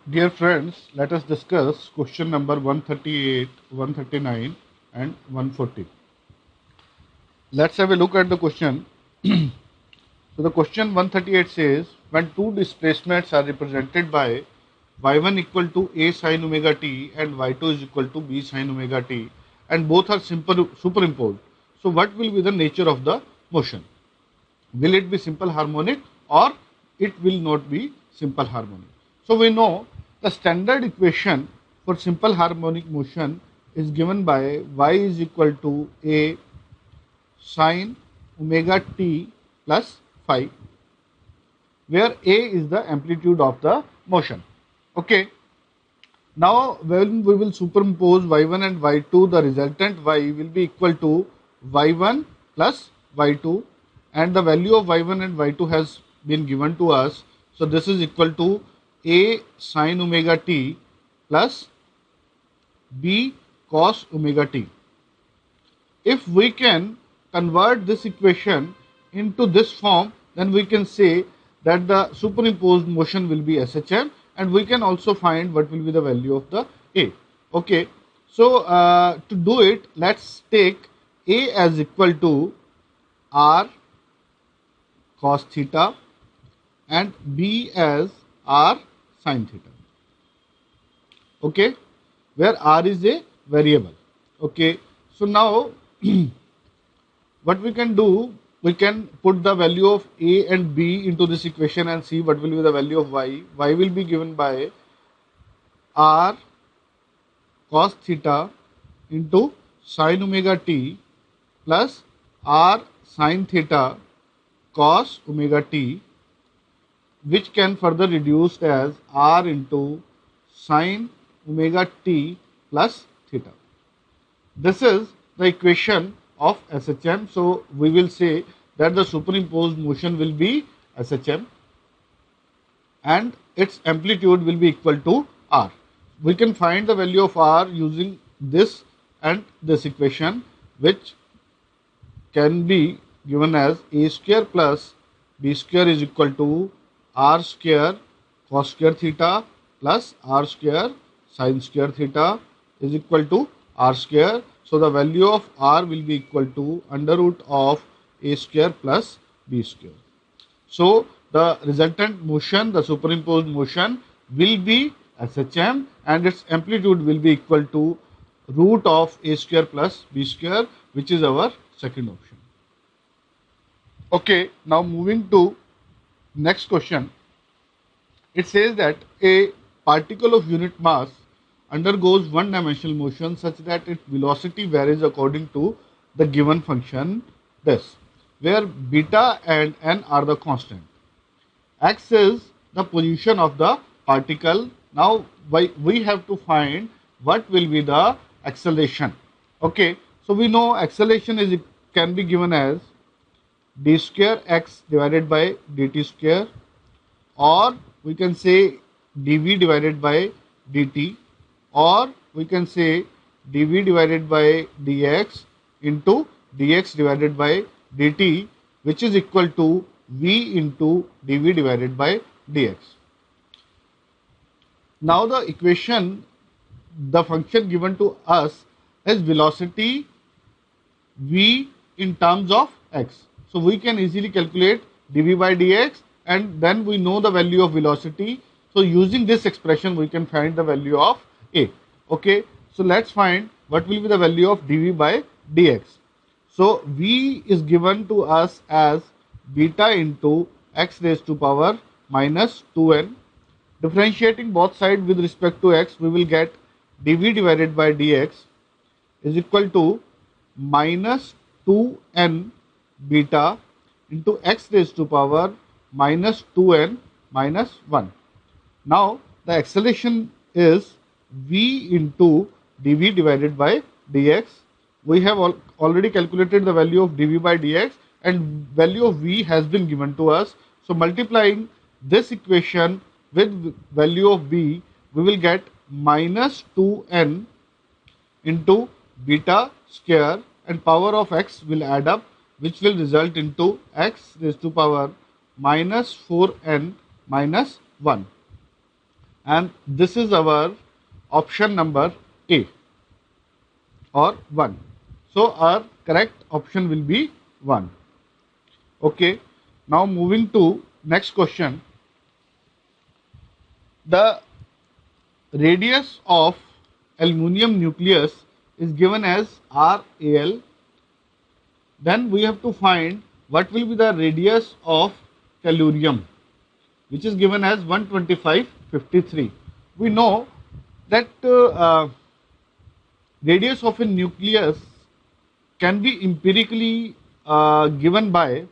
Dear friends, let us discuss question number 138, 139 and 140. Let's have a look at the question. So the question 138 says, when two displacements are represented by y1 equal to a sin omega t and y2 is equal to b sin omega t and both are superimposed. So what will be the nature of the motion? Will it be simple harmonic or it will not be simple harmonic? So we know the standard equation for simple harmonic motion is given by y is equal to a sin omega t plus phi, where a is the amplitude of the motion. Okay. Now when we will superimpose y1 and y2, the resultant y will be equal to y1 plus y2, and the value of y1 and y2 has been given to us. So this is equal to a sin omega t plus b cos omega t. If we can convert this equation into this form, then we can say that the superimposed motion will be SHM, and we can also find what will be the value of the A. Okay, so to do it, let's take A as equal to R cos theta and B as R sin theta. Okay, where R is a variable. Okay, so now what we can do, we can put the value of A and B into this equation and see what will be the value of y. Y will be given by R cos theta into sin omega t plus R sin theta cos omega t, which can further reduced as R into sin omega t plus theta. This is the equation of SHM. So we will say that the superimposed motion will be SHM and its amplitude will be equal to R. We can find the value of R using this and this equation, which can be given as a square plus b square is equal to r square cos square theta plus r square sin square theta is equal to r square. So the value of r will be equal to under root of a square plus b square. So the resultant motion, the superimposed motion, will be SHM and its amplitude will be equal to root of a square plus b square, which is our second option. Okay, now moving to next question. It says that a particle of unit mass undergoes one-dimensional motion such that its velocity varies according to the given function this, where beta and n are the constant. X is the position of the particle. Now we have to find what will be the acceleration. Okay, so we know acceleration can be given as d square x divided by dt square, or we can say dv divided by dt, or we can say dv divided by dx into dx divided by dt, which is equal to v into dv divided by dx. Now the equation, the function given to us is velocity v in terms of x. So we can easily calculate dv by dx, and then we know the value of velocity. So using this expression we can find the value of A. Okay, so let's find what will be the value of dv by dx. So v is given to us as beta into x raised to power minus 2n. Differentiating both sides with respect to x, we will get dv divided by dx is equal to minus 2n beta into x raised to power minus 2n minus 1. Now the acceleration is v into dv divided by dx. We have already calculated the value of dv by dx, and value of v has been given to us. So multiplying this equation with value of b, we will get minus 2n into beta square, and power of x will add up, which will result into x raised to power minus 4n minus 1. And this is our option number A, or 1. So our correct option will be 1. Okay. Now moving to next question. The radius of aluminum nucleus is given as RAL. Then we have to find what will be the radius of tellurium, which is given as 12553. We know that radius of a nucleus can be empirically given by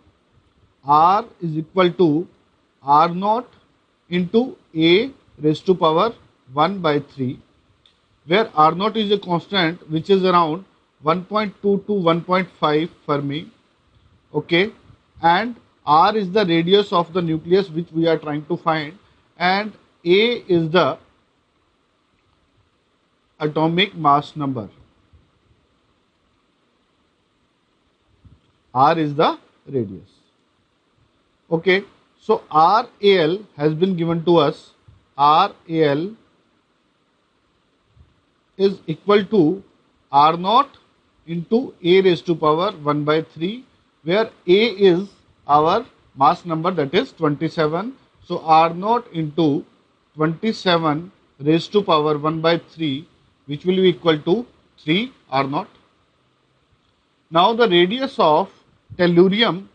R is equal to R naught into A raised to power 1 by 3, where R naught is a constant which is around 1.2 to 1.5 Fermi. Okay, and R is the radius of the nucleus which we are trying to find, and A is the atomic mass number. R is the radius. Okay, so RAL has been given to us. RAL is equal to R naught into A raised to power 1 by 3, where A is our mass number, that is 27. So R naught into 27 raised to power 1 by 3, which will be equal to 3 R naught. Now the radius of tellurium,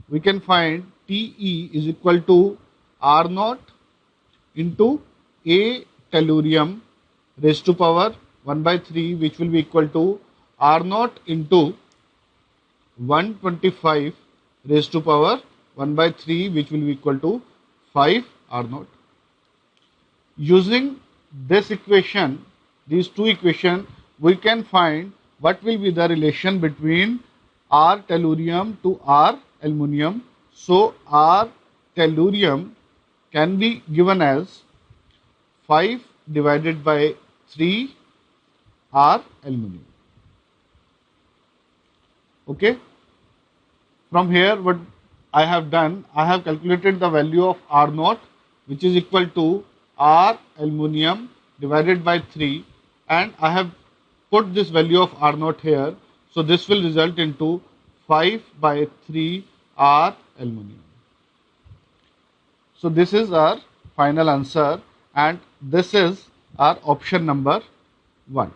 we can find TE is equal to R naught into A tellurium raised to power 1 by 3, which will be equal to R naught into 125 raised to power 1 by 3, which will be equal to 5 R naught. Using this equation, these two equations, we can find what will be the relation between R tellurium to R aluminum. So R tellurium can be given as 5 divided by 3 R aluminum. Okay. From here, what I have done, I have calculated the value of R naught, which is equal to R aluminum divided by 3, and I have put this value of R naught here. So this will result into 5 by 3 R aluminum. So this is our final answer, and this is our option number 1.